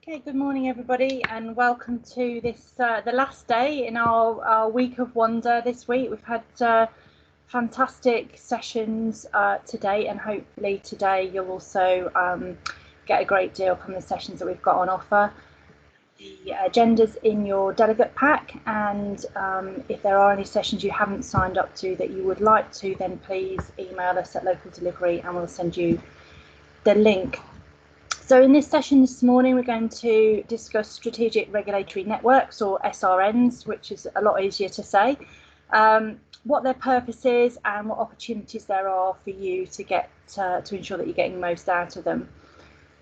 Okay, good morning everybody and welcome to this the last day in our week of wonder this week. We've had fantastic sessions today, and hopefully today you'll also get a great deal from the sessions that we've got on offer. The agenda's in your delegate pack, and if there are any sessions you haven't signed up to that you would like to, then please email us at local delivery and we'll send you the link. So in this session this morning, we're going to discuss strategic regulatory networks, or SRNs, which is a lot easier to say, what their purpose is and what opportunities there are for you to get to ensure that you're getting the most out of them.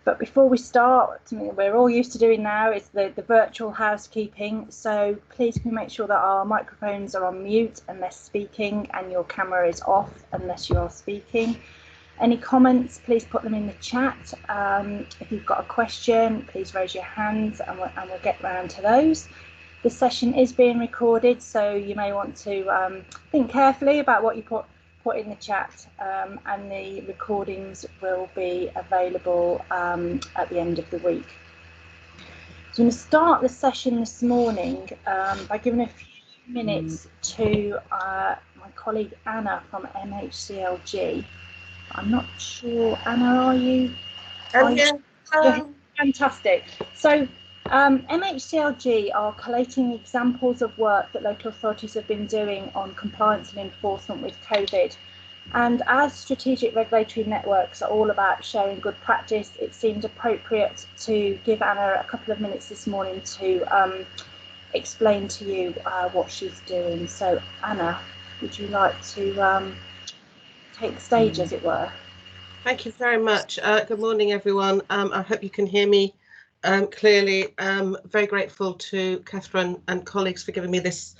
But before we start, something we're all used to doing now is the virtual housekeeping. So please can we make sure that our microphones are on mute unless speaking, and your camera is off unless you are speaking. Any comments, please put them in the chat. If you've got a question, please raise your hands and we'll get round to those. The session is being recorded, so you may want to think carefully about what you put in the chat, and the recordings will be available at the end of the week. So I'm going to start the session this morning by giving a few minutes to my colleague Anna from MHCLG. I'm not sure, Anna, are you? Yeah. Fantastic. So MHCLG are collating examples of work that local authorities have been doing on compliance and enforcement with COVID. And as strategic regulatory networks are all about sharing good practice, it seemed appropriate to give Anna a couple of minutes this morning to explain to you what she's doing. So Anna, would you like to take the stage, as it were? Thank you very much. Good morning, everyone. I hope you can hear me clearly. Very grateful to Catherine and colleagues for giving me these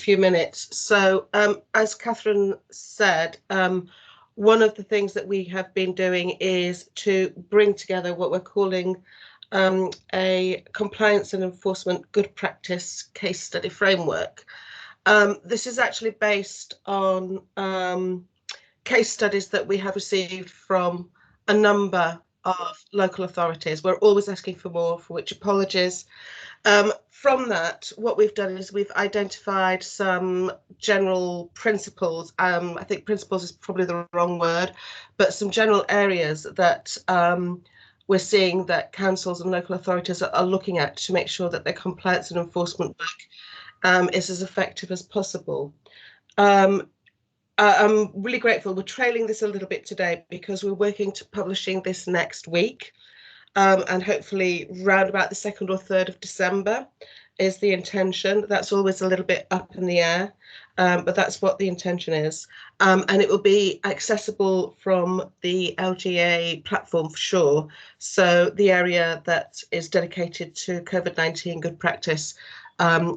few minutes. So as Catherine said, one of the things that we have been doing is to bring together what we're calling a compliance and enforcement good practice case study framework. This is actually based on case studies that we have received from a number of local authorities. We're always asking for more, for which apologies. From that, what we've done is we've identified some general principles. I think principles is probably the wrong word, but some general areas that we're seeing that councils and local authorities are looking at to make sure that their compliance and enforcement work is as effective as possible. I'm really grateful. We're trailing this a little bit today because we're working to publishing this next week, and hopefully round about the 2nd or 3rd of December is the intention. That's always a little bit up in the air, but that's what the intention is. And it will be accessible from the LGA platform for sure. So the area that is dedicated to COVID-19 good practice,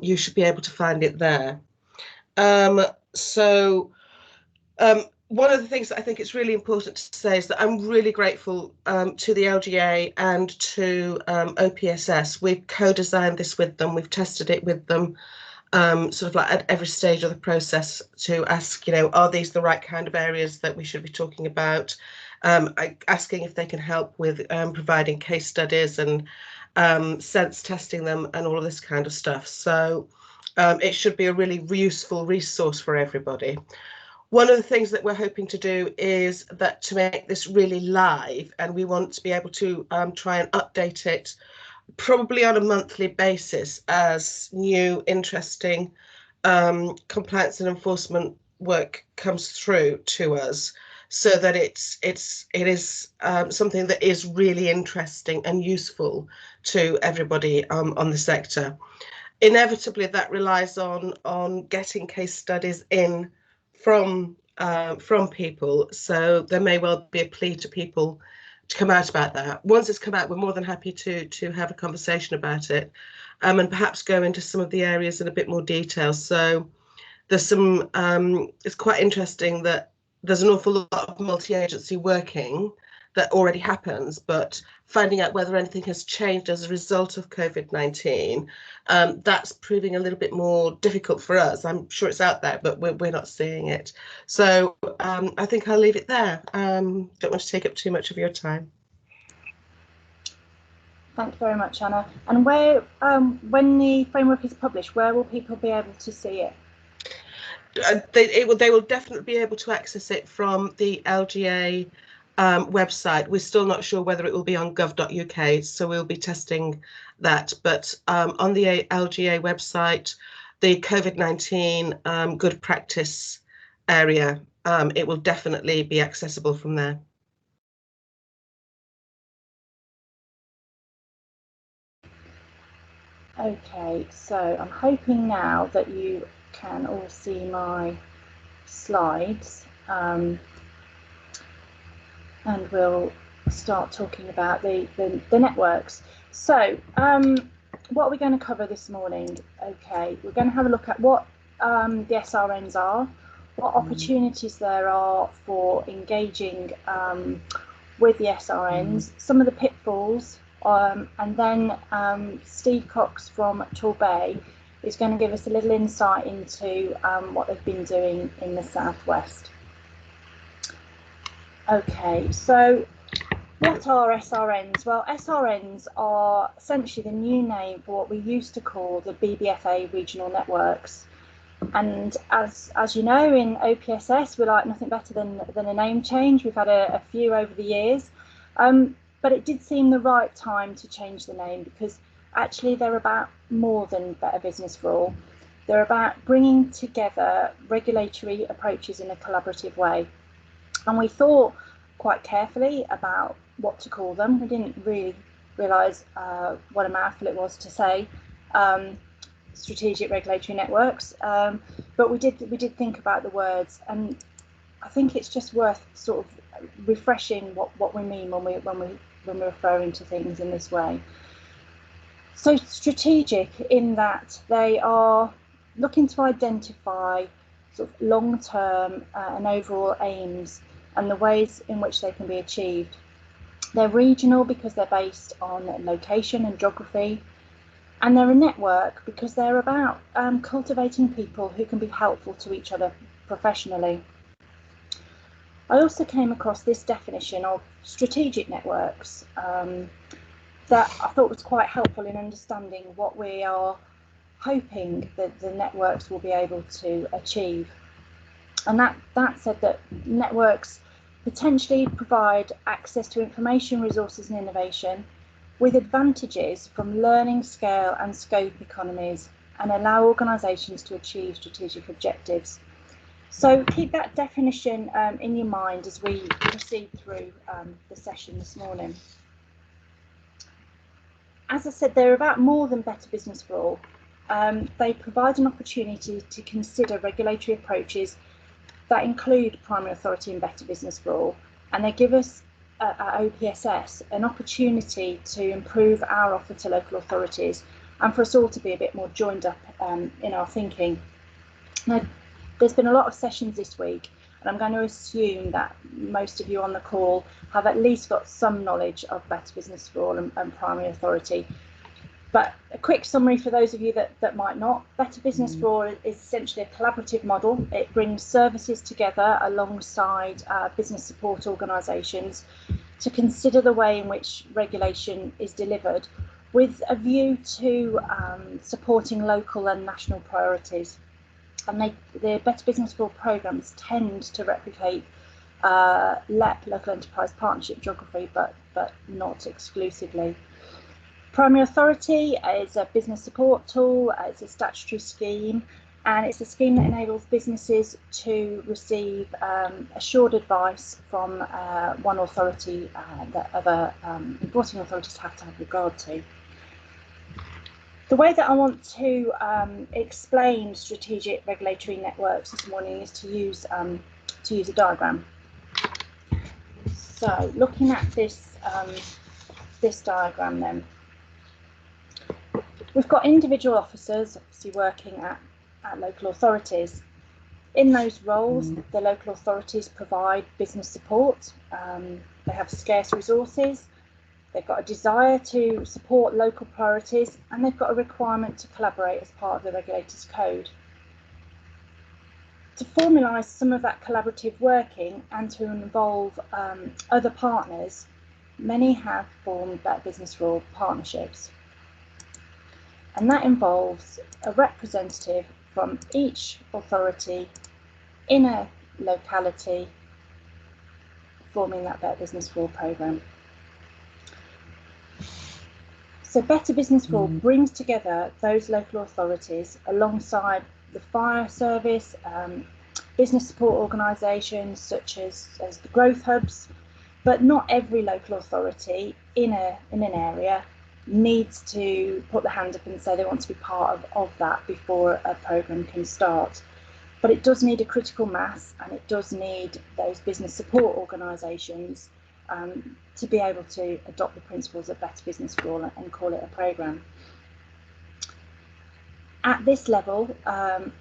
you should be able to find it there. One of the things that I think it's really important to say is that I'm really grateful to the LGA and to OPSS. We've co-designed this with them. We've tested it with them, sort of like at every stage of the process to ask, are these the right kind of areas that we should be talking about? Asking if they can help with providing case studies and sense testing them and all of this kind of stuff. So it should be a really useful resource for everybody. One of the things that we're hoping to do is that to make this really live, and we want to be able to try and update it probably on a monthly basis as new, interesting compliance and enforcement work comes through to us, so that it is something that is really interesting and useful to everybody on the sector. Inevitably, that relies on getting case studies in from people, so there may well be a plea to people to come out about that. Once it's come out, we're more than happy to have a conversation about it, and perhaps go into some of the areas in a bit more detail. So there's some it's quite interesting that there's an awful lot of multi-agency working that already happens, but finding out whether anything has changed as a result of COVID-19, that's proving a little bit more difficult for us. I'm sure it's out there, but we're not seeing it. So I think I'll leave it there. Don't want to take up too much of your time. Thank you very much, Anna. And where, when the framework is published, where will people be able to see it? They will definitely be able to access it from the LGA website. We're still not sure whether it will be on gov.uk, so we'll be testing that. But on the LGA website, the COVID-19 good practice area, it will definitely be accessible from there. Okay, so I'm hoping now that you can all see my slides, and we'll start talking about the networks. So what are we going to cover this morning? Okay, we're going to have a look at what the SRNs are, what opportunities there are for engaging with the SRNs, some of the pitfalls, and then Steve Cox from Torbay is going to give us a little insight into what they've been doing in the Southwest. Okay, so what are SRNs? Well, SRNs are essentially the new name for what we used to call the BBFA regional networks. And as you know, in OPSS, we like nothing better than a name change. We've had a few over the years, but it did seem the right time to change the name, because actually they're about more than Better Business for All. They're about bringing together regulatory approaches in a collaborative way. And we thought quite carefully about what to call them. We didn't really realise what a mouthful it was to say. Strategic regulatory networks, but we did think about the words, and I think it's just worth sort of refreshing what we mean when we're referring to things in this way. So strategic in that they are looking to identify sort of long-term and overall aims and the ways in which they can be achieved. They're regional because they're based on location and geography. And they're a network because they're about cultivating people who can be helpful to each other professionally. I also came across this definition of strategic networks that I thought was quite helpful in understanding what we are hoping that the networks will be able to achieve. And that said that networks potentially provide access to information, resources and innovation, with advantages from learning, scale and scope economies, and allow organisations to achieve strategic objectives. So keep that definition in your mind as we proceed through the session this morning. As I said, they're about more than Better Business for All. They provide an opportunity to consider regulatory approaches that include primary authority and Better Business for All, and they give us at OPSS an opportunity to improve our offer to local authorities and for us all to be a bit more joined up in our thinking. Now, there's been a lot of sessions this week, and I'm going to assume that most of you on the call have at least got some knowledge of Better Business for All and primary authority. But a quick summary for those of you that might not. Better Business for All is essentially a collaborative model. It brings services together alongside business support organisations to consider the way in which regulation is delivered with a view to supporting local and national priorities. And the Better Business for All programmes tend to replicate LEP, Local Enterprise Partnership geography, but not exclusively. Primary authority is a business support tool. It's a statutory scheme, and it's a scheme that enables businesses to receive assured advice from one authority that other enforcing authorities have to have regard to. The way that I want to explain strategic regulatory networks this morning is to use a diagram. So, looking at this this diagram, then. We've got individual officers obviously working at local authorities. In those roles, the local authorities provide business support. They have scarce resources. They've got a desire to support local priorities, and they've got a requirement to collaborate as part of the regulator's code. To formalise some of that collaborative working and to involve other partners, many have formed Better Business Rule partnerships, and that involves a representative from each authority in a locality forming that Better Business Rule programme. So Better Business Rule brings together those local authorities alongside the fire service, business support organisations such as the growth hubs, but not every local authority in an area needs to put their hand up and say they want to be part of that before a programme can start. But it does need a critical mass, and it does need those business support organisations to be able to adopt the principles of Better Business Rule and call it a programme. At this level, at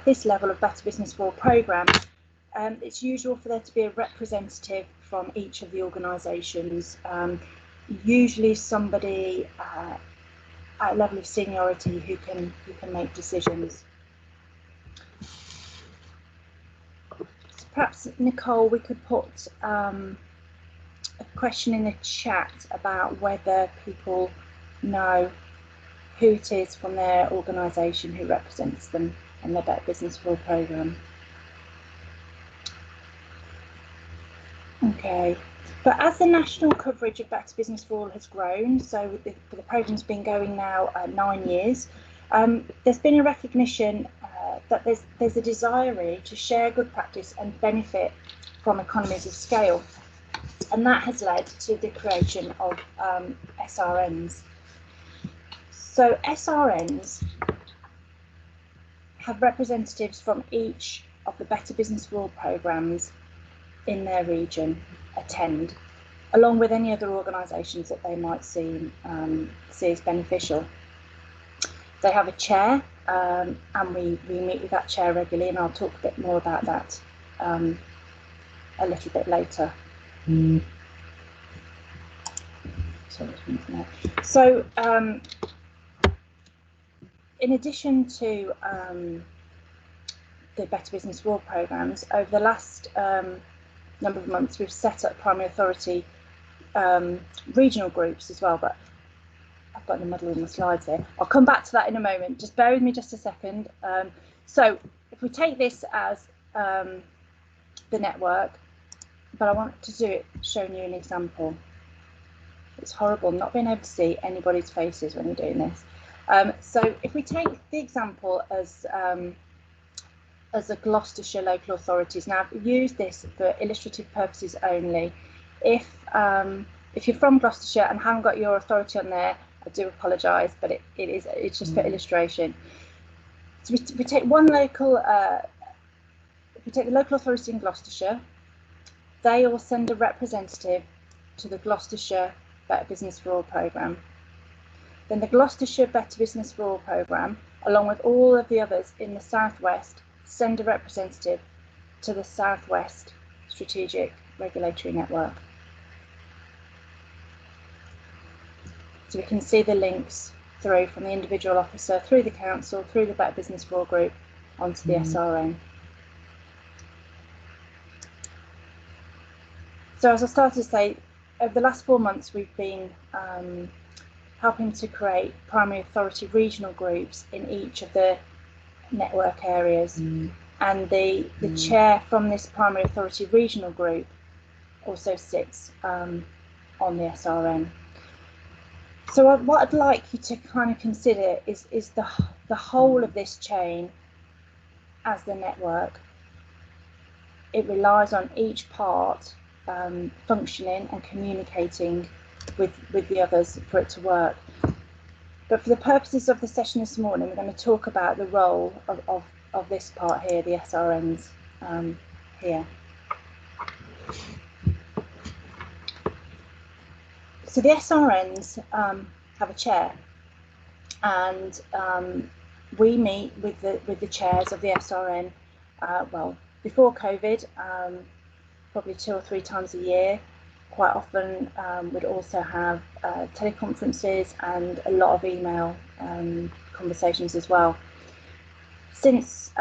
this level of Better Business Rule programme, it's usual for there to be a representative from each of the organisations, usually somebody at a level of seniority who can make decisions. So perhaps, Nicole, we could put a question in the chat about whether people know who it is from their organisation who represents them in their Better Business Rule programme. Okay, but as the national coverage of Better Business Rule has grown, so the programme's been going now 9 years, there's been a recognition that there's a desire to share good practice and benefit from economies of scale, and that has led to the creation of SRNs. So SRNs have representatives from each of the Better Business Rule programmes in their region attend, along with any other organisations that they might see as beneficial. They have a chair, and we meet with that chair regularly, and I'll talk a bit more about that a little bit later. So in addition to the Better Business Rule programmes, over the last number of months we've set up primary authority regional groups as well, but I've got the muddle in the slides here. I'll come back to that in a moment, just bear with me just a second. So if we take this as the network, but I want to do it showing you an example. It's horrible not being able to see anybody's faces when you're doing this. So if we take the example as the Gloucestershire local authorities, now I've used this for illustrative purposes only. If you're from Gloucestershire and haven't got your authority on there, I do apologise, but it's just for illustration. So we take one local, we take the local authority in Gloucestershire. They all send a representative to the Gloucestershire Better Business Rule programme. Then the Gloucestershire Better Business Rule programme, along with all of the others in the southwest, send a representative to the Southwest Strategic Regulatory Network. So we can see the links through from the individual officer, through the council, through the Better Business Rule group, onto the SRN. So as I started to say, over the last 4 months we've been helping to create primary authority regional groups in each of the network areas, and the chair from this primary authority regional group also sits on the SRN. So what I'd like you to kind of consider is the whole of this chain as the network. It relies on each part functioning and communicating with the others for it to work. But for the purposes of the session this morning, we're going to talk about the role of this part here, the SRNs here. So the SRNs have a chair, and we meet with the chairs of the SRN, well, before COVID, probably 2 or 3 times a year. Quite often we'd also have teleconferences and a lot of email conversations as well. Since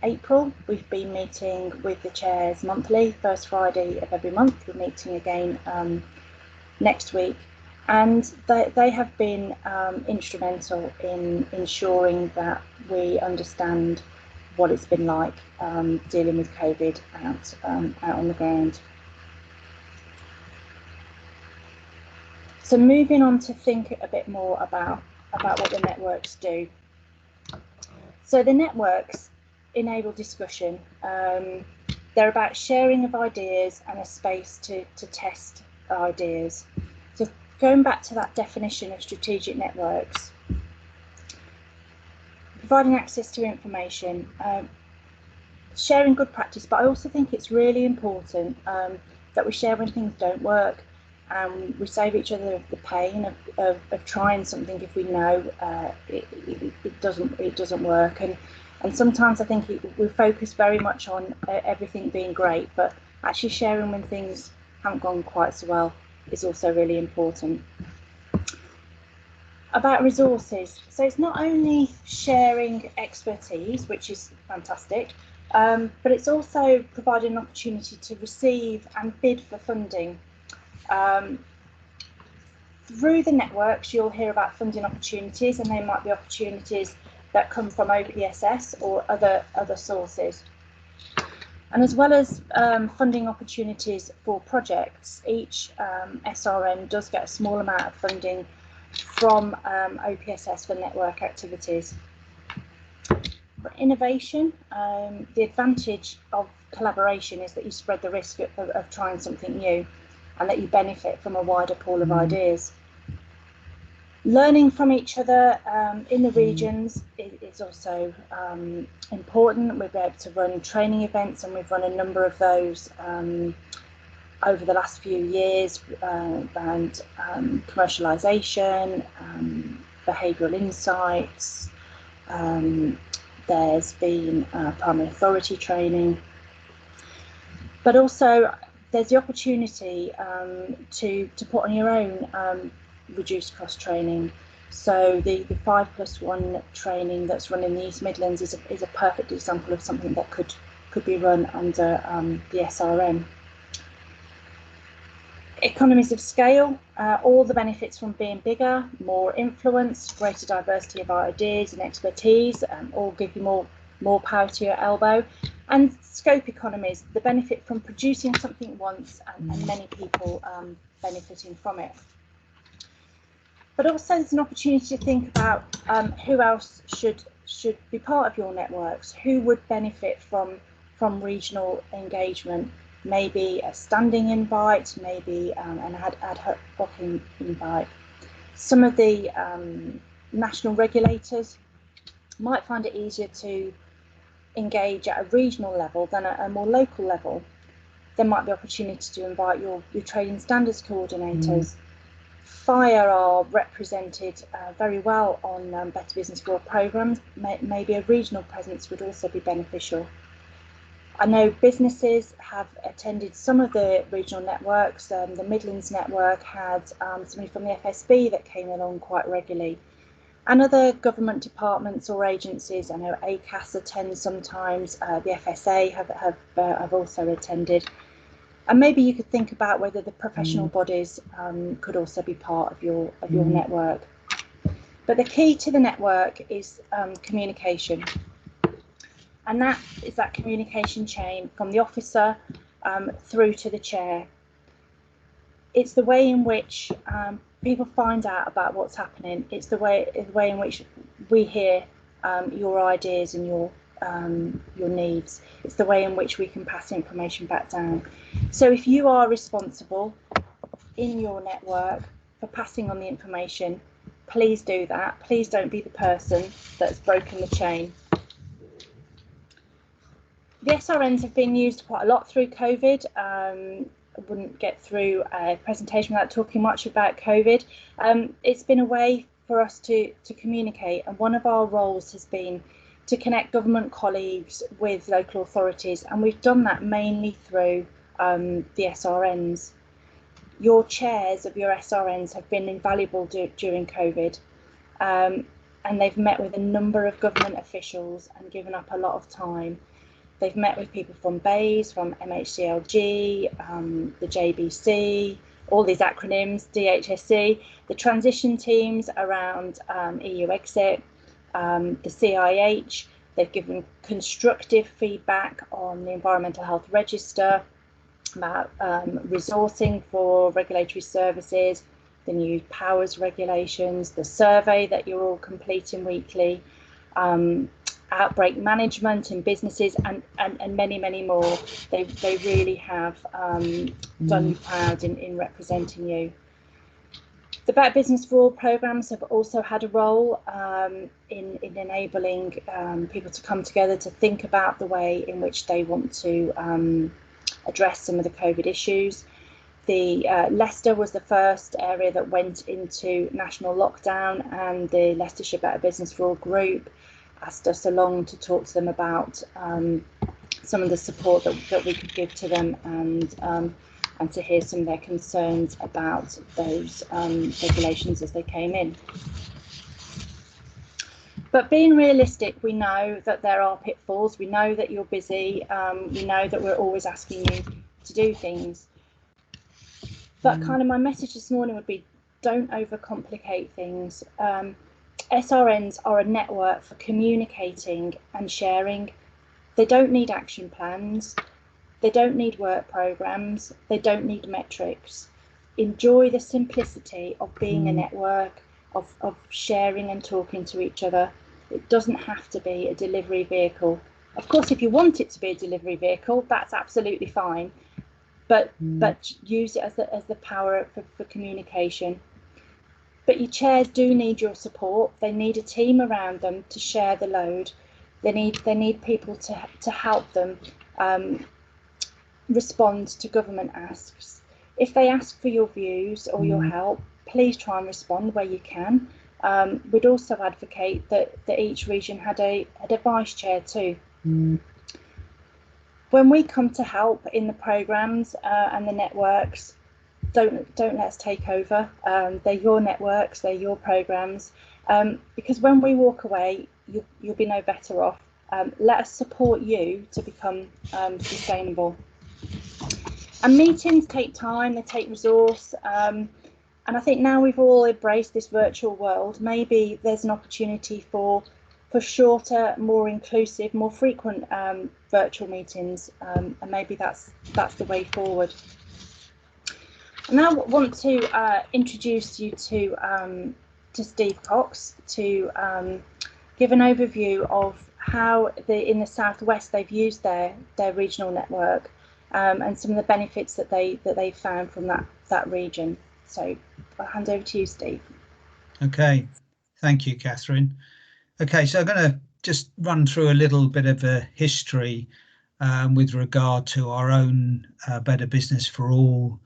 April, we've been meeting with the chairs monthly, first Friday of every month. We're meeting again next week, and they have been instrumental in ensuring that we understand what it's been like dealing with COVID out on the ground. So moving on to think a bit more about what the networks do. So the networks enable discussion. They're about sharing of ideas and a space to test ideas. So going back to that definition of strategic networks, providing access to information, sharing good practice, but I also think it's really important that we share when things don't work, and we save each other the pain of trying something if we know it doesn't work. And sometimes I think we focus very much on everything being great, but actually sharing when things haven't gone quite so well is also really important. About resources, so it's not only sharing expertise, which is fantastic, but it's also providing an opportunity to receive and bid for funding. Through the networks, you'll hear about funding opportunities, and they might be opportunities that come from OPSS or other sources. And as well as funding opportunities for projects, each SRN does get a small amount of funding from OPSS for network activities. For innovation, the advantage of collaboration is that you spread the risk of trying something new, and that you benefit from a wider pool of ideas. Learning from each other in the regions is also important. We'll be able to run training events, and we've run a number of those over the last few years around commercialisation, behavioural insights. There's been primary authority training, but also there's the opportunity to put on your own reduced cost training. So the 5+1 training that's run in the East Midlands is a perfect example of something that could be run under the SRN. Economies of scale, all the benefits from being bigger, more influence, greater diversity of ideas and expertise, all give you more power to your elbow. And scope economies, the benefit from producing something once and many people benefiting from it. But also there's an opportunity to think about who else should be part of your networks, who would benefit from regional engagement, maybe a standing invite, maybe an ad hoc invite. Some of the national regulators might find it easier to engage at a regional level than at a more local level. There might be opportunity to invite your training standards coordinators. Fire are represented very well on Better Business World programmes. Maybe a regional presence would also be beneficial. I know businesses have attended some of the regional networks. The Midlands network had somebody from the FSB that came along quite regularly. And other government departments or agencies, I know ACAS attends sometimes, the FSA have also attended. And maybe you could think about whether the professional bodies could also be part of your network. But the key to the network is communication. And that is that communication chain from the officer through to the chair. It's the way in which people find out about what's happening. It's the way in which we hear your ideas and your needs. It's the way in which we can pass information back down. So if you are responsible in your network for passing on the information, please do that. Please don't be the person that's broken the chain. The SRNs have been used quite a lot through COVID. I wouldn't get through a presentation without talking much about COVID. It's been a way for us to communicate, and one of our roles has been to connect government colleagues with local authorities, and we've done that mainly through the SRNs. Your chairs of your SRNs have been invaluable during COVID. and they've met with a number of government officials and given up a lot of time. They've met with people from BEIS, from MHCLG, the JBC, all these acronyms, DHSC, the transition teams around EU exit, the CIH. They've given constructive feedback on the Environmental Health Register, about resourcing for regulatory services, the new powers regulations, the survey that you're all completing weekly, outbreak management in businesses, and many, many more. They really have done you proud in representing you. The Better Business for All programs have also had a role in enabling people to come together to think about the way in which they want to address some of the COVID issues. The Leicester was the first area that went into national lockdown, and the Leicestershire Better Business for All group asked us along to talk to them about some of the support that we could give to them, and to hear some of their concerns about those regulations as they came in. But being realistic, we know that there are pitfalls. We know that you're busy. We know that we're always asking you to do things. But kind of my message this morning would be, don't overcomplicate things. SRNs are a network for communicating and sharing. They don't need action plans. They don't need work programs. They don't need metrics. Enjoy the simplicity of being a network, of sharing and talking to each other. It doesn't have to be a delivery vehicle. Of course, if you want it to be a delivery vehicle, that's absolutely fine. But use it as the power for communication. But your chairs do need your support. They need a team around them to share the load. They need people to help them respond to government asks. If they ask for your views or your help, please try and respond where you can. We'd also advocate that each region had a vice chair too. When we come to help in the programmes and the networks, don't let us take over. They're your networks, they're your programmes, because when we walk away, you'll be no better off. Let us support you to become sustainable. And meetings take time, they take resource, and I think now we've all embraced this virtual world, maybe there's an opportunity for shorter, more inclusive, more frequent virtual meetings, and maybe that's the way forward. I now want to introduce you to Steve Cox to give an overview of how in the Southwest they've used their regional network, and some of the benefits that they found from that region. So I'll hand over to you, Steve. Okay, thank you, Catherine. Okay, so I'm going to just run through a little bit of a history with regard to our own Better Business for All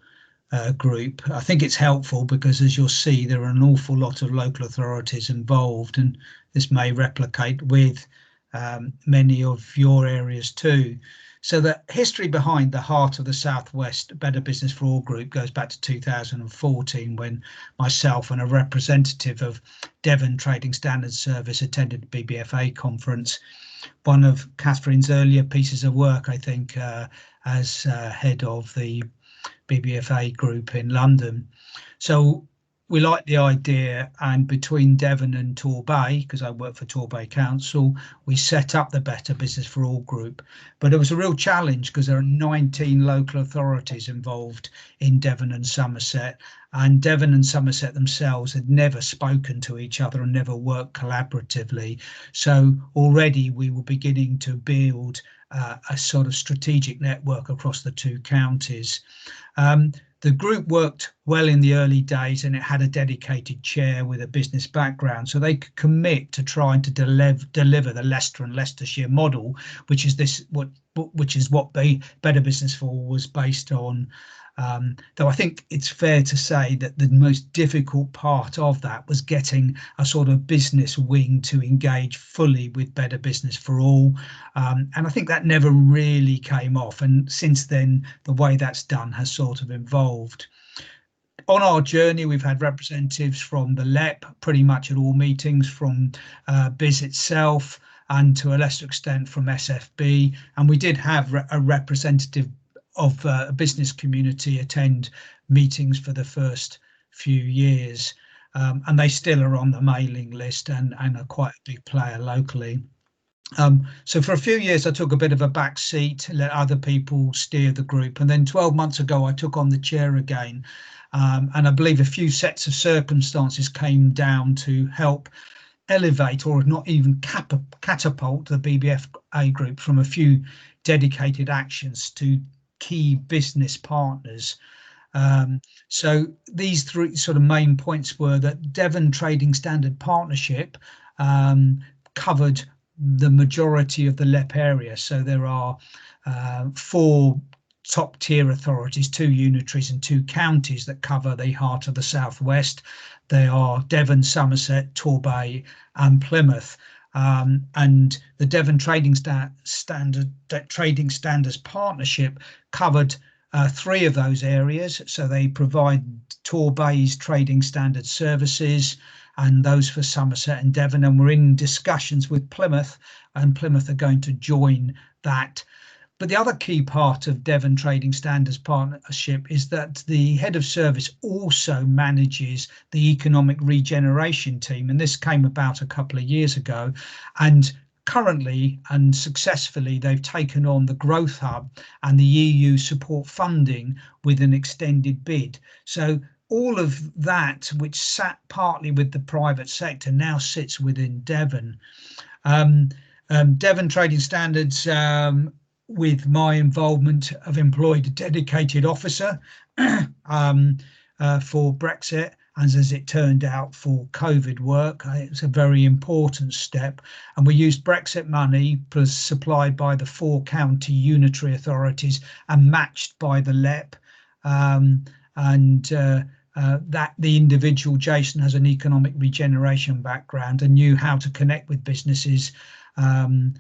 group. I think it's helpful because, as you'll see, there are an awful lot of local authorities involved, and this may replicate with many of your areas too. So the history behind the Heart of the Southwest Better Business for All group goes back to 2014, when myself and a representative of Devon Trading Standards Service attended the BBFA conference. One of Catherine's earlier pieces of work, I think, as head of the BBFA group in London. So we liked the idea, and between Devon and Torbay, because I work for Torbay Council, we set up the Better Business for All group. But it was a real challenge because there are 19 local authorities involved in Devon and Somerset, and Devon and Somerset themselves had never spoken to each other and never worked collaboratively. So already we were beginning to build a sort of strategic network across the two counties. The group worked well in the early days, and it had a dedicated chair with a business background, so they could commit to trying to deliver the Leicester and Leicestershire model, which is what Better Business for All was based on. Though I think it's fair to say that the most difficult part of that was getting a sort of business wing to engage fully with Better Business for All. And I think that never really came off. And since then, the way that's done has sort of evolved. on our journey, we've had representatives from the LEP pretty much at all meetings, from BIS itself, and to a lesser extent from SFB. And we did have a representative of a business community attend meetings for the first few years. And they still are on the mailing list and are quite a big player locally. So for a few years, I took a bit of a back seat, let other people steer the group. And then 12 months ago, I took on the chair again. And I believe a few sets of circumstances came down to help elevate, or not even catapult, the BBFA group from a few dedicated actions to key business partners. So these three sort of main points were that Devon Trading Standard Partnership covered the majority of the LEP area. So there are 4 top tier authorities, 2 unitaries and 2 counties that cover the heart of the southwest. They are Devon, Somerset, Torbay and Plymouth. And the Devon Trading Standards Partnership covered 3 of those areas. So they provide Torbay's trading standard services and those for Somerset and Devon. And we're in discussions with Plymouth, and Plymouth are going to join that. But the other key part of Devon Trading Standards Partnership is that the head of service also manages the economic regeneration team. And this came about a couple of years ago. And currently and successfully, they've taken on the Growth Hub and the EU support funding with an extended bid. So all of that, which sat partly with the private sector, now sits within Devon. Devon Trading Standards, with my involvement, have employed a dedicated officer for Brexit, and as it turned out, for COVID work. It was a very important step, and we used Brexit money supplied by the 4 county unitary authorities and matched by the LEP. That the individual, Jason, has an economic regeneration background and knew how to connect with businesses, and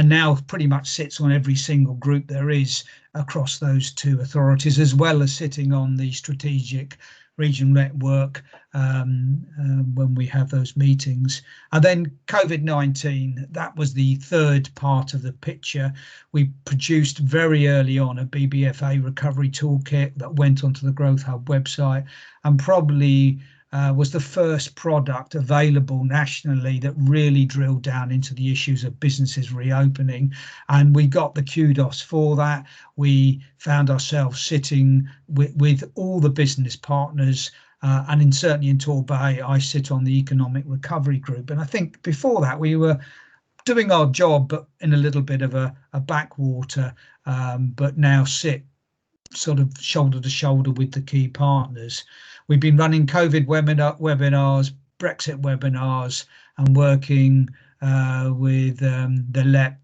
now pretty much sits on every single group there is across those 2 authorities, as well as sitting on the strategic regional network when we have those meetings. And then COVID-19, that was the third part of the picture. We produced very early on a BBFA recovery toolkit that went onto the Growth Hub website, and probably was the first product available nationally that really drilled down into the issues of businesses reopening. And we got the kudos for that. We found ourselves sitting with all the business partners, and certainly in Torbay, I sit on the economic recovery group. And I think before that we were doing our job, but in a little bit of a backwater, but now sit sort of shoulder to shoulder with the key partners. We've been running COVID webinars, Brexit webinars, and working with the LEP,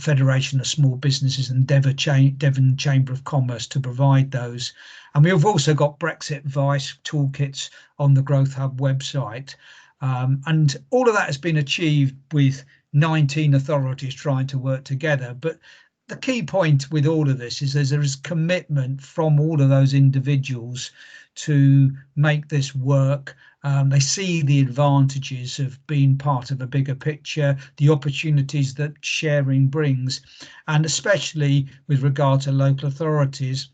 Federation of Small Businesses, and Devon Chamber of Commerce to provide those. And we've also got Brexit Vice toolkits on the Growth Hub website. And all of that has been achieved with 19 authorities trying to work together. But the key point with all of this is there is commitment from all of those individuals to make this work. They see the advantages of being part of a bigger picture, the opportunities that sharing brings, and especially with regard to local authorities,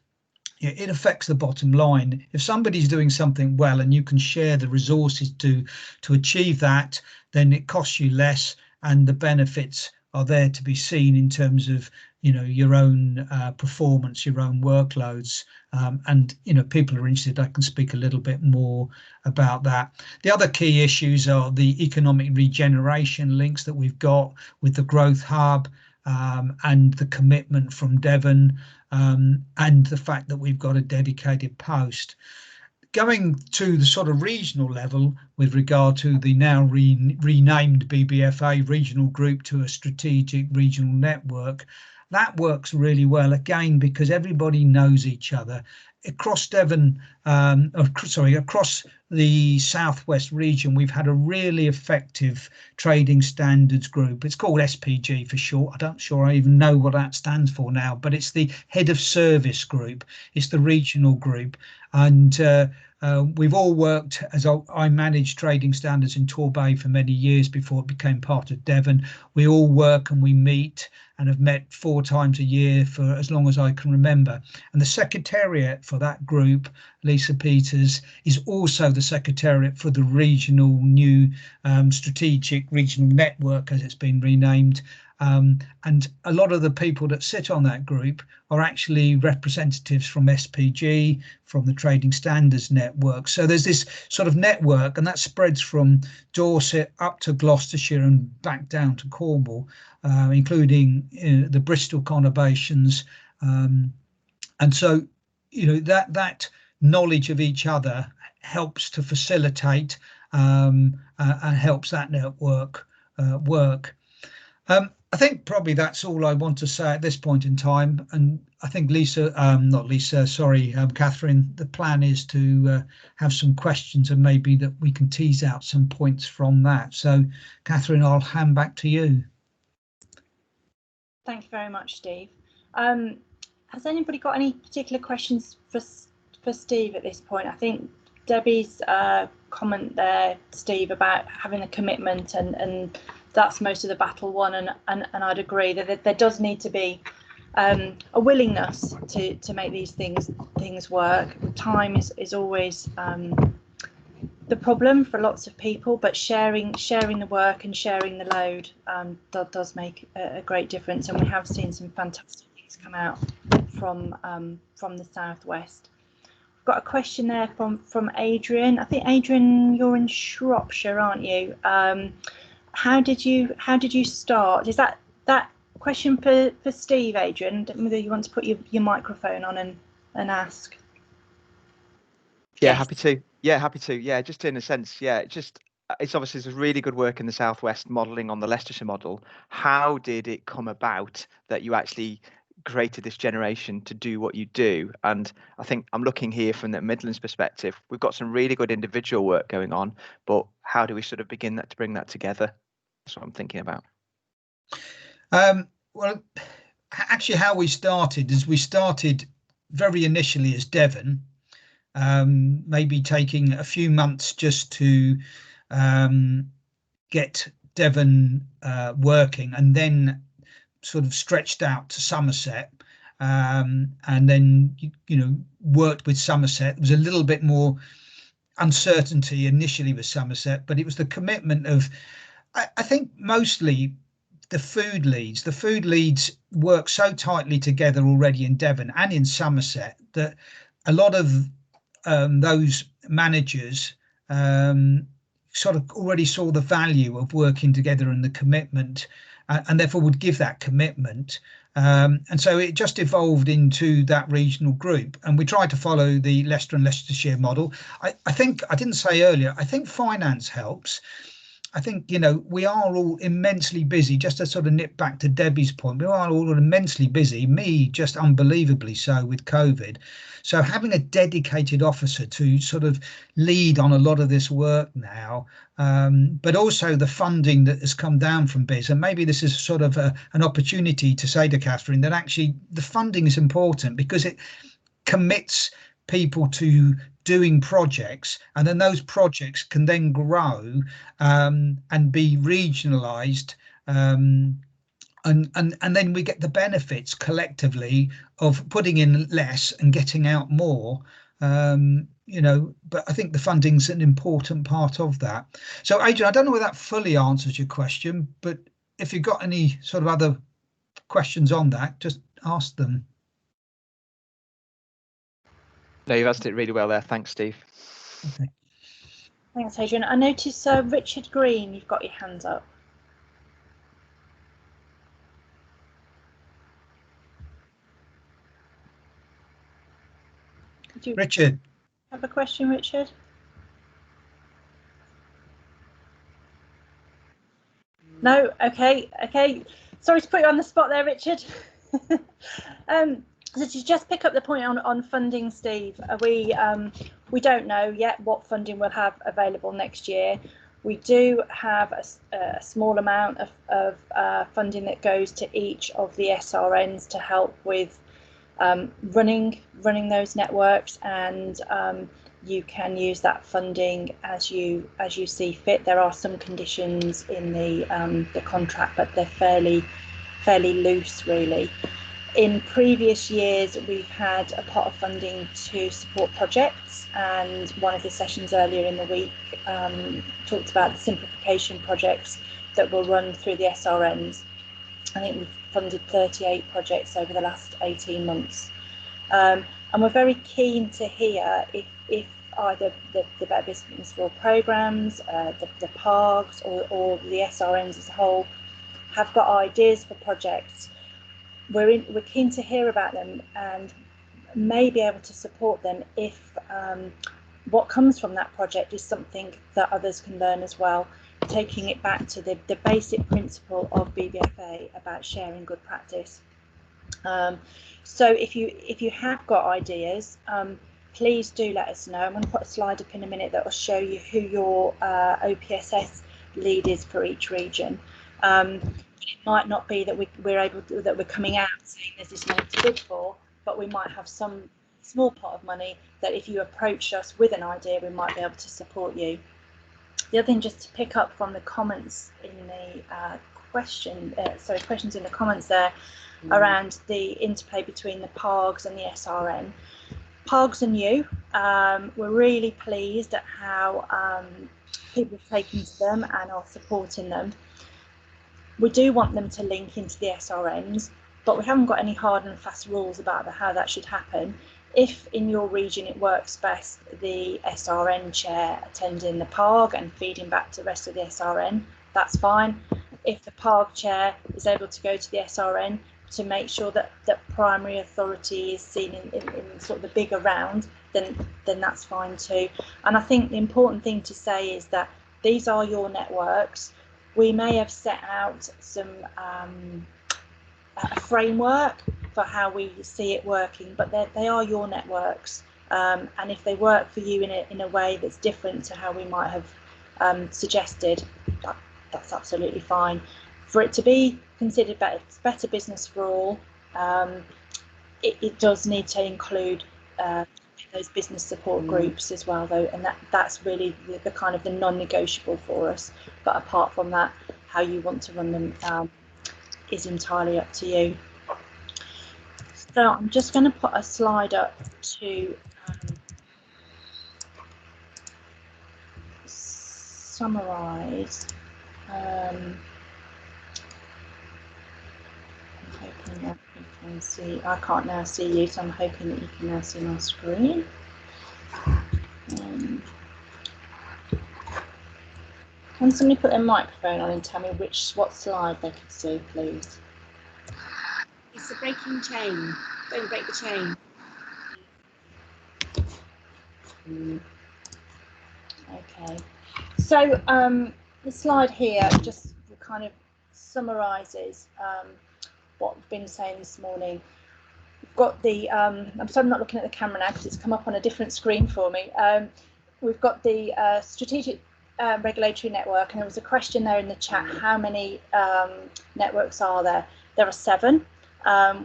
it affects the bottom line. If somebody's doing something well and you can share the resources to achieve that, then it costs you less, and the benefits are there to be seen in terms of your own performance, your own workloads, and people are interested. I can speak a little bit more about that. The other key issues are the economic regeneration links that we've got with the Growth Hub, and the commitment from Devon, and the fact that we've got a dedicated post. Going to the sort of regional level with regard to the now renamed BBFA regional group to a strategic regional network, that works really well, again, because everybody knows each other. across Devon, across the southwest region, we've had a really effective trading standards group. It's called SPG for short. I'm not sure I even know what that stands for now, but it's the head of service group. It's the regional group, and we've all worked as I managed trading standards in Torbay for many years before it became part of Devon. We all work and we meet and have met 4 times a year for as long as I can remember. And the secretariat for that group, Lisa Peters, is also the secretariat for the regional new strategic regional network, as it's been renamed. And a lot of the people that sit on that group are actually representatives from SPG, from the Trading Standards Network. So there's this sort of network, and that spreads from Dorset up to Gloucestershire and back down to Cornwall, including the Bristol conurbations. And so, that knowledge of each other helps to facilitate and helps that network work. I think probably that's all I want to say at this point in time. And I think Catherine, the plan is to have some questions and maybe that we can tease out some points from that. So, Catherine, I'll hand back to you. Thank you very much, Steve. Has anybody got any particular questions for Steve at this point? I think Debbie's comment there, Steve, about having a commitment and that's most of the battle won, and I'd agree that there does need to be a willingness to make these things work. Time is always the problem for lots of people, but sharing the work and sharing the load does make a great difference, and we have seen some fantastic things come out from the southwest. I've got a question there from Adrian. I think, Adrian, you're in Shropshire, aren't you? How did you start? Is that question for Steve, Adrian? Whether you want to put your microphone on and ask. Yeah, Yes. happy to. Yeah, just in a sense, it's obviously there's really good work in the Southwest modelling on the Leicestershire model. How did it come about that you actually created this generation to do what you do? And I think I'm looking here from the Midlands perspective. We've got some really good individual work going on, but how do we sort of begin to bring that together? That's what I'm thinking about. Well, actually, how we started is we started very initially as Devon, maybe taking a few months just to get Devon working, and then sort of stretched out to Somerset, and then worked with Somerset. There was a little bit more uncertainty initially with Somerset, but it was the commitment of, I think, mostly the food leads. The food leads work so tightly together already in Devon and in Somerset that a lot of those managers sort of already saw the value of working together and the commitment, and therefore would give that commitment. And so it just evolved into that regional group, and we tried to follow the Leicester and Leicestershire model. I think I didn't say earlier, I think finance helps. I think, we are all immensely busy. Just to sort of nip back to Debbie's point, we are all immensely busy, me just unbelievably so with COVID. So having a dedicated officer to sort of lead on a lot of this work now, but also the funding that has come down from BIS. And maybe this is sort of an opportunity to say to Catherine that actually the funding is important because it commits people to doing projects, and then those projects can then grow and be regionalized, and then we get the benefits collectively of putting in less and getting out more. But I think the funding's an important part of that. So Adrian, I don't know whether that fully answers your question, but if you've got any sort of other questions on that, just ask them. No, you've answered it really well there. Thanks, Steve. Okay. Thanks, Adrian. I notice Richard Green, you've got your hands up. Did you Richard have a question, Richard? No. Okay. Sorry to put you on the spot there, Richard. So to just pick up the point on funding, Steve, we don't know yet what funding we'll have available next year. We do have a small amount of funding that goes to each of the SRNs to help with running those networks, and you can use that funding as you see fit. There are some conditions in the contract, but they're fairly loose, really. In previous years, we've had a pot of funding to support projects, and one of the sessions earlier in the week talked about the simplification projects that will run through the SRNs. I think we've funded 38 projects over the last 18 months. And we're very keen to hear if either the Better Business for All programmes, the PARGs or the SRNs as a whole have got ideas for projects. We're keen to hear about them and may be able to support them if what comes from that project is something that others can learn as well, taking it back to the basic principle of BBFA about sharing good practice. So if you have got ideas, please do let us know. I'm going to put a slide up in a minute that will show you who your OPSS lead is for each region. It might not be that we're coming out saying there's this money to bid for, but we might have some small pot of money that if you approach us with an idea, we might be able to support you. The other thing, just to pick up from the comments in the questions in the comments there around the interplay between the PARGs and the SRN. PARGs are new. We're really pleased at how people have taken to them and are supporting them. We do want them to link into the SRNs, but we haven't got any hard and fast rules about how that should happen. If in your region it works best, the SRN chair attending the PARG and feeding back to the rest of the SRN, that's fine. If the PARG chair is able to go to the SRN to make sure that primary authority is seen in sort of the bigger round, then that's fine too. And I think the important thing to say is that these are your networks. We may have set out some a framework for how we see it working, but they are your networks, and if they work for you in a way that's different to how we might have suggested, that's absolutely fine. For it to be considered better business for all, it does need to include those business support groups as well, though, and that's really the kind of the non-negotiable for us. But apart from that, how you want to run them is entirely up to you. So I'm just going to put a slide up to summarise. I'm hoping that you can see. I can't now see you, so I'm hoping that you can now see my screen. Can somebody put their microphone on and tell me what slide they can see, please? It's the breaking chain. Don't break the chain. Okay. So the slide here just kind of summarises what we've been saying this morning. We've got the, I'm sorry I'm not looking at the camera now because it's come up on a different screen for me. We've got the strategic regulatory network, and there was a question there in the chat, how many networks are there? There are 7.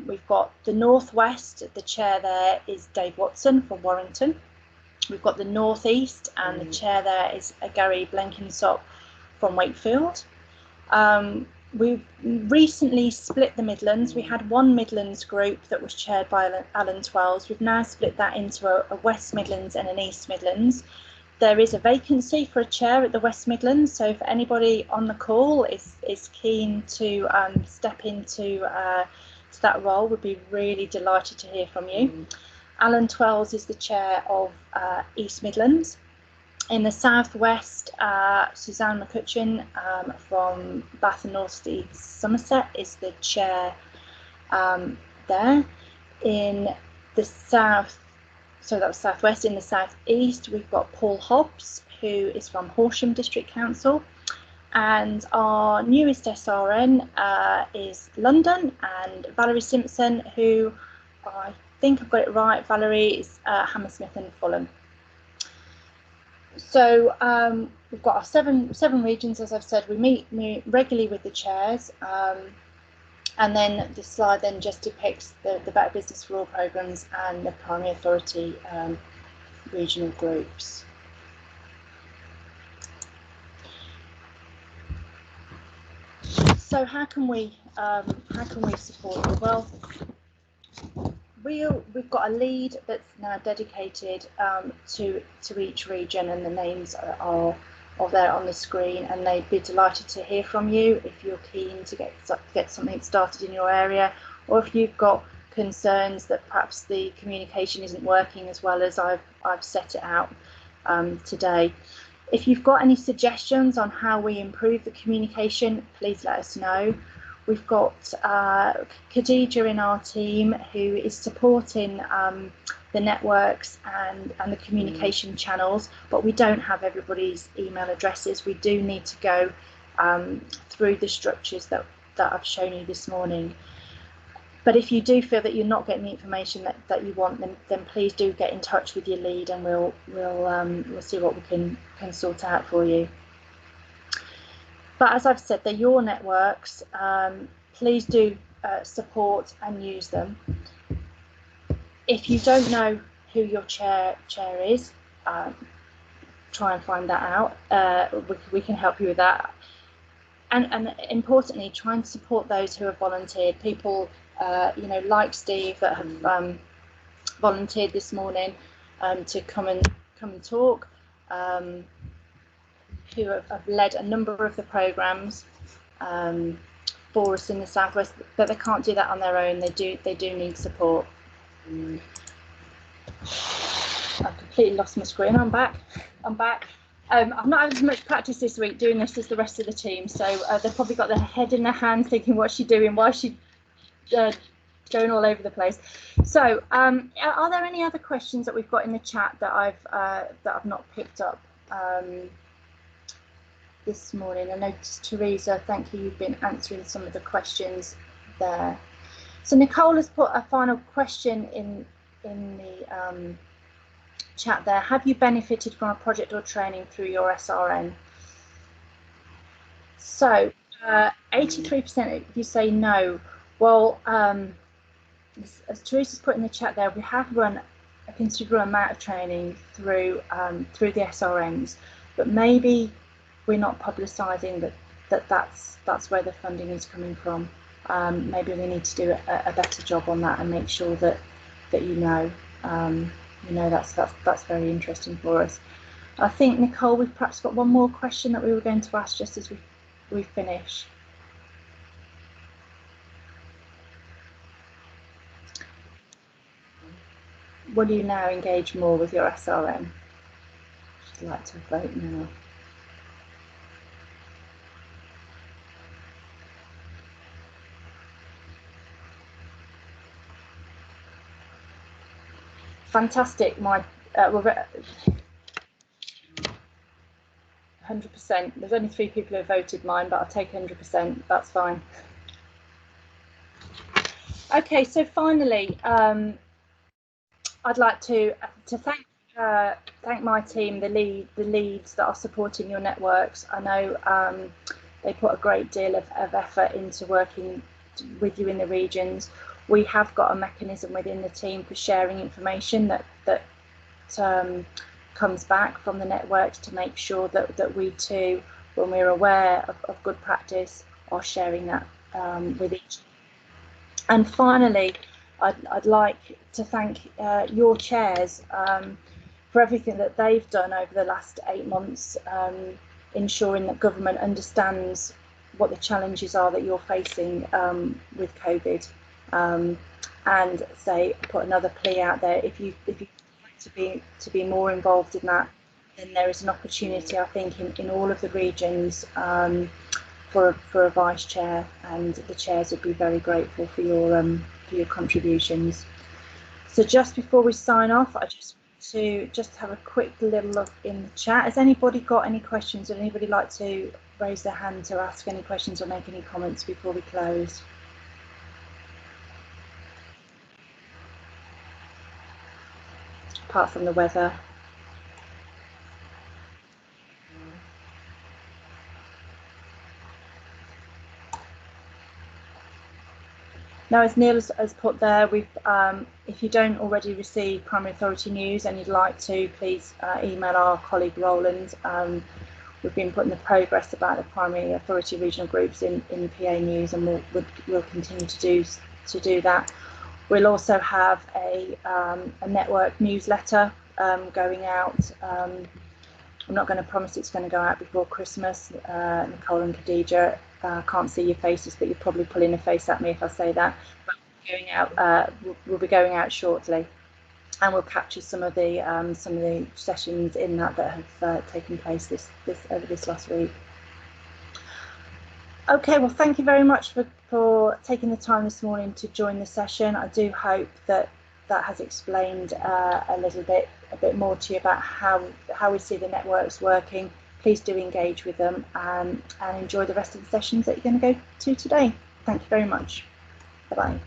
We've got the Northwest, the chair there is Dave Watson from Warrington. We've got the Northeast, and the chair there is Gary Blenkinsop from Wakefield. We've recently split the Midlands. We had one Midlands group that was chaired by Alan Twells. We've now split that into a West Midlands and an East Midlands. There is a vacancy for a chair at the West Midlands, so if anybody on the call is keen to step into to that role, we'd be really delighted to hear from you. Alan Twells is the chair of East Midlands. In the southwest, Suzanne McCutcheon from Bath and North East Somerset is the chair there. In the south, so that was southwest. In the southeast, we've got Paul Hobbs, who is from Horsham District Council, and our newest SRN is London, and Valerie Simpson, who I think I've got it right, Valerie, it's Hammersmith and Fulham. So we've got our seven regions, as I've said. We meet regularly with the chairs, and then this slide then just depicts the Better Business for All programmes and the primary authority regional groups. So how can we support you? Well, we've got a lead that's now dedicated to each region, and the names are there on the screen, and they'd be delighted to hear from you if you're keen to get something started in your area, or if you've got concerns that perhaps the communication isn't working as well as I've set it out today. If you've got any suggestions on how we improve the communication, please let us know. We've got Khadija in our team who is supporting the networks and the communication channels, but we don't have everybody's email addresses. We do need to go through the structures that I've shown you this morning. But if you do feel that you're not getting the information that you want, then please do get in touch with your lead, and we'll see what we can sort out for you. But as I've said, they're your networks. Please do support and use them. If you don't know who your chair is, try and find that out. We can help you with that. And importantly, try and support those who have volunteered. People, like Steve, that have volunteered this morning to come and talk. Who have led a number of the programmes for us in the Southwest, but they can't do that on their own. They do need support. I've completely lost my screen. I'm back. I've not had as much practice this week doing this as the rest of the team, so they've probably got their head in their hands thinking, what's she doing? Why is she going all over the place? So are there any other questions that we've got in the chat that I've not picked up this morning? I noticed Teresa, thank you, you've been answering some of the questions there. So Nicole has put a final question in the chat there. Have you benefited from a project or training through your SRN? So 83% you say no. Well, as Teresa's put in the chat there, we have run a considerable amount of training through the SRNs, but maybe we're not publicising that's where the funding is coming from. Maybe we need to do a better job on that and make sure that you know. That's very interesting for us. I think, Nicole, we've perhaps got one more question that we were going to ask just as we finish. Will you now engage more with your SRN? I'd like to vote now. Fantastic. My 100%. There's only 3 people who have voted mine, but I'll take 100%. That's fine. Okay, so finally, I'd like to thank my team, the leads that are supporting your networks. I know they put a great deal of effort into working with you in the regions. We have got a mechanism within the team for sharing information that comes back from the networks to make sure that we too, when we're aware of good practice, are sharing that with each. And finally, I'd like to thank your chairs for everything that they've done over the last 8 months, ensuring that government understands what the challenges are that you're facing with COVID. And say, put another plea out there, if you like to be more involved in that, then there is an opportunity, I think, in all of the regions for a vice chair, and the chairs would be very grateful for your contributions. So just before we sign off, I just want to have a quick little look in the chat. Has anybody got any questions? Would anybody like to raise their hand to ask any questions or make any comments before we close? apart from the weather. Now, as Neil has put there, if you don't already receive Primary Authority news and you'd like to, please email our colleague Roland. We've been putting the progress about the Primary Authority regional groups in PA News, and we'll continue to do that. We'll also have a network newsletter going out. I'm not going to promise it's going to go out before Christmas. Nicole and Khadija, can't see your faces, but you're probably pulling a face at me if I say that. But we'll be going out shortly, and we'll capture some of the sessions in that have taken place over this last week. Okay, well, thank you very much for taking the time this morning to join the session. I do hope that has explained a bit more to you about how we see the networks working. Please do engage with them and enjoy the rest of the sessions that you're going to go to today. Thank you very much. Bye-bye.